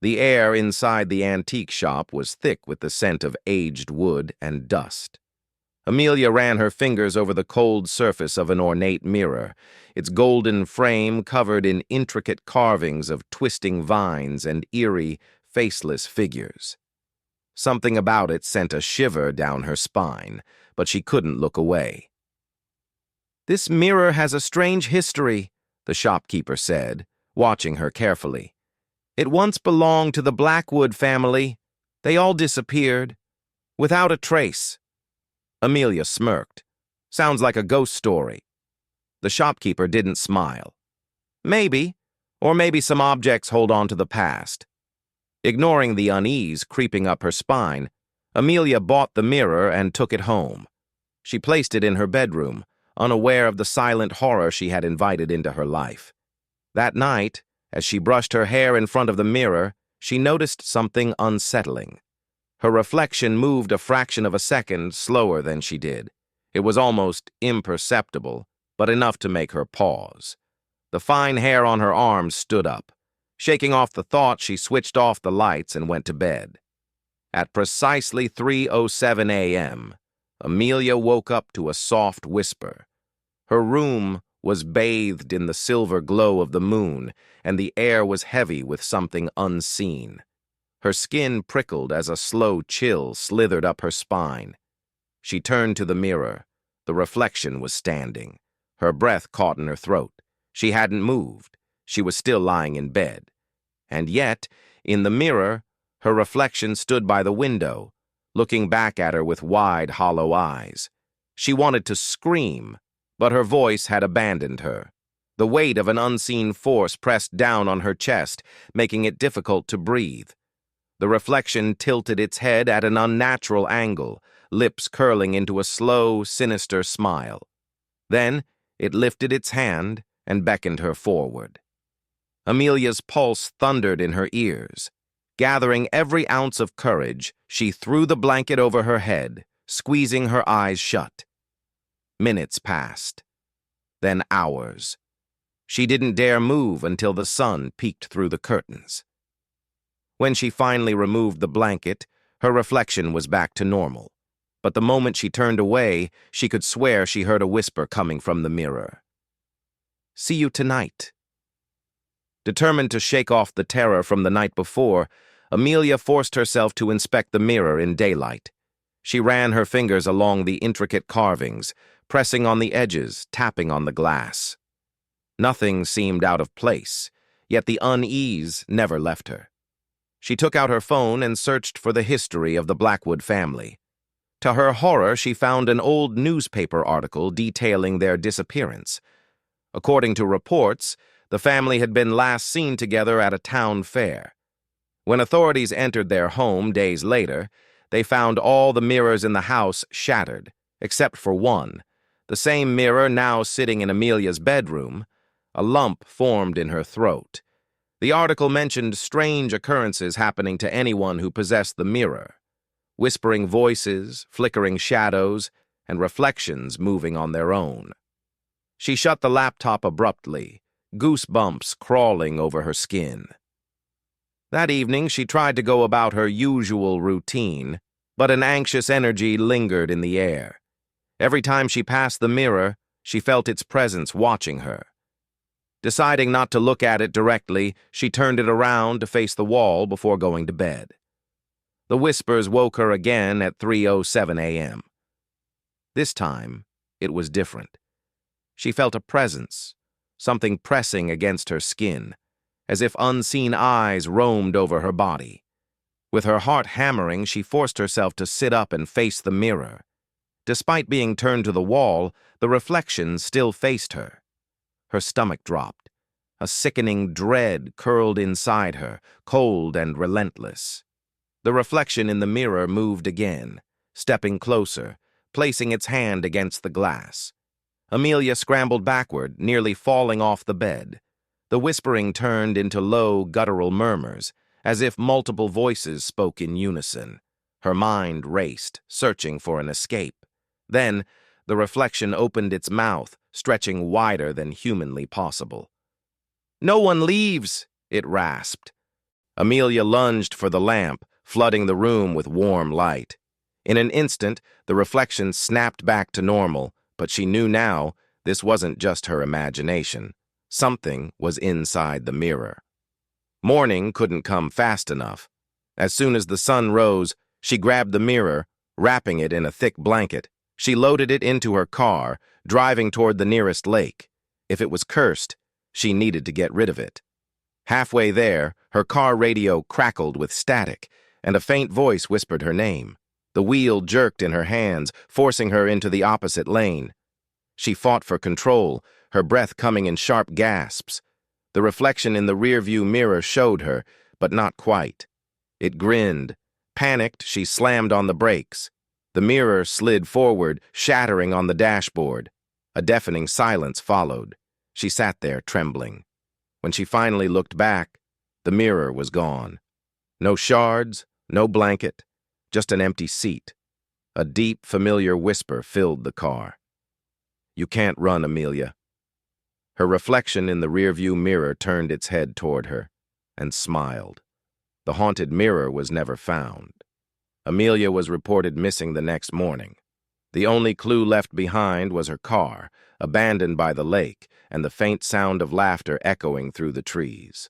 The air inside the antique shop was thick with the scent of aged wood and dust. Amelia ran her fingers over the cold surface of an ornate mirror, its golden frame covered in intricate carvings of twisting vines and eerie, faceless figures. Something about it sent a shiver down her spine, but she couldn't look away. "This mirror has a strange history," the shopkeeper said, watching her carefully. "It once belonged to the Blackwood family. They all disappeared, without a trace." Amelia smirked. "Sounds like a ghost story." The shopkeeper didn't smile. "Maybe, or maybe some objects hold on to the past." Ignoring the unease creeping up her spine, Amelia bought the mirror and took it home. She placed it in her bedroom, unaware of the silent horror she had invited into her life. That night, as she brushed her hair in front of the mirror, she noticed something unsettling. Her reflection moved a fraction of a second slower than she did. It was almost imperceptible, but enough to make her pause. The fine hair on her arms stood up. Shaking off the thought, she switched off the lights and went to bed. At precisely 3:07 a.m., Amelia woke up to a soft whisper. Her room was bathed in the silver glow of the moon, and the air was heavy with something unseen. Her skin prickled as a slow chill slithered up her spine. She turned to the mirror. The reflection was standing. Her breath caught in her throat. She hadn't moved. She was still lying in bed. And yet, in the mirror, her reflection stood by the window, looking back at her with wide, hollow eyes. She wanted to scream, but her voice had abandoned her. The weight of an unseen force pressed down on her chest, making it difficult to breathe. The reflection tilted its head at an unnatural angle, lips curling into a slow, sinister smile. Then it lifted its hand and beckoned her forward. Amelia's pulse thundered in her ears. Gathering every ounce of courage, she threw the blanket over her head, squeezing her eyes shut. Minutes passed. Then hours. She didn't dare move until the sun peeked through the curtains. When she finally removed the blanket, her reflection was back to normal. But the moment she turned away, she could swear she heard a whisper coming from the mirror. "See you tonight." Determined to shake off the terror from the night before, Amelia forced herself to inspect the mirror in daylight. She ran her fingers along the intricate carvings, pressing on the edges, tapping on the glass. Nothing seemed out of place, yet the unease never left her. She took out her phone and searched for the history of the Blackwood family. To her horror, she found an old newspaper article detailing their disappearance. According to reports, the family had been last seen together at a town fair. When authorities entered their home days later, they found all the mirrors in the house shattered, except for one, the same mirror now sitting in Amelia's bedroom. A lump formed in her throat. The article mentioned strange occurrences happening to anyone who possessed the mirror. Whispering voices, flickering shadows, and reflections moving on their own. She shut the laptop abruptly, goosebumps crawling over her skin. That evening, she tried to go about her usual routine, but an anxious energy lingered in the air. Every time she passed the mirror, she felt its presence watching her. Deciding not to look at it directly, she turned it around to face the wall before going to bed. The whispers woke her again at 3:07 a.m. This time, it was different. She felt a presence, something pressing against her skin, as if unseen eyes roamed over her body. With her heart hammering, she forced herself to sit up and face the mirror. Despite being turned to the wall, the reflection still faced her. Her stomach dropped. A sickening dread curled inside her, cold and relentless. The reflection in the mirror moved again, stepping closer, placing its hand against the glass. Amelia scrambled backward, nearly falling off the bed. The whispering turned into low, guttural murmurs, as if multiple voices spoke in unison. Her mind raced, searching for an escape. Then, the reflection opened its mouth, stretching wider than humanly possible. "No one leaves," it rasped. Amelia lunged for the lamp, flooding the room with warm light. In an instant, the reflection snapped back to normal, but she knew now this wasn't just her imagination. Something was inside the mirror. Morning couldn't come fast enough. As soon as the sun rose, she grabbed the mirror, wrapping it in a thick blanket. She loaded it into her car, driving toward the nearest lake. If it was cursed, she needed to get rid of it. Halfway there, her car radio crackled with static, and a faint voice whispered her name. The wheel jerked in her hands, forcing her into the opposite lane. She fought for control, her breath coming in sharp gasps. The reflection in the rearview mirror showed her, but not quite. It grinned. Panicked, she slammed on the brakes. The mirror slid forward, shattering on the dashboard. A deafening silence followed. She sat there, trembling. When she finally looked back, the mirror was gone. No shards, no blanket, just an empty seat. A deep, familiar whisper filled the car. "You can't run, Amelia." Her reflection in the rearview mirror turned its head toward her and smiled. The haunted mirror was never found. Amelia was reported missing the next morning. The only clue left behind was her car, abandoned by the lake, and the faint sound of laughter echoing through the trees.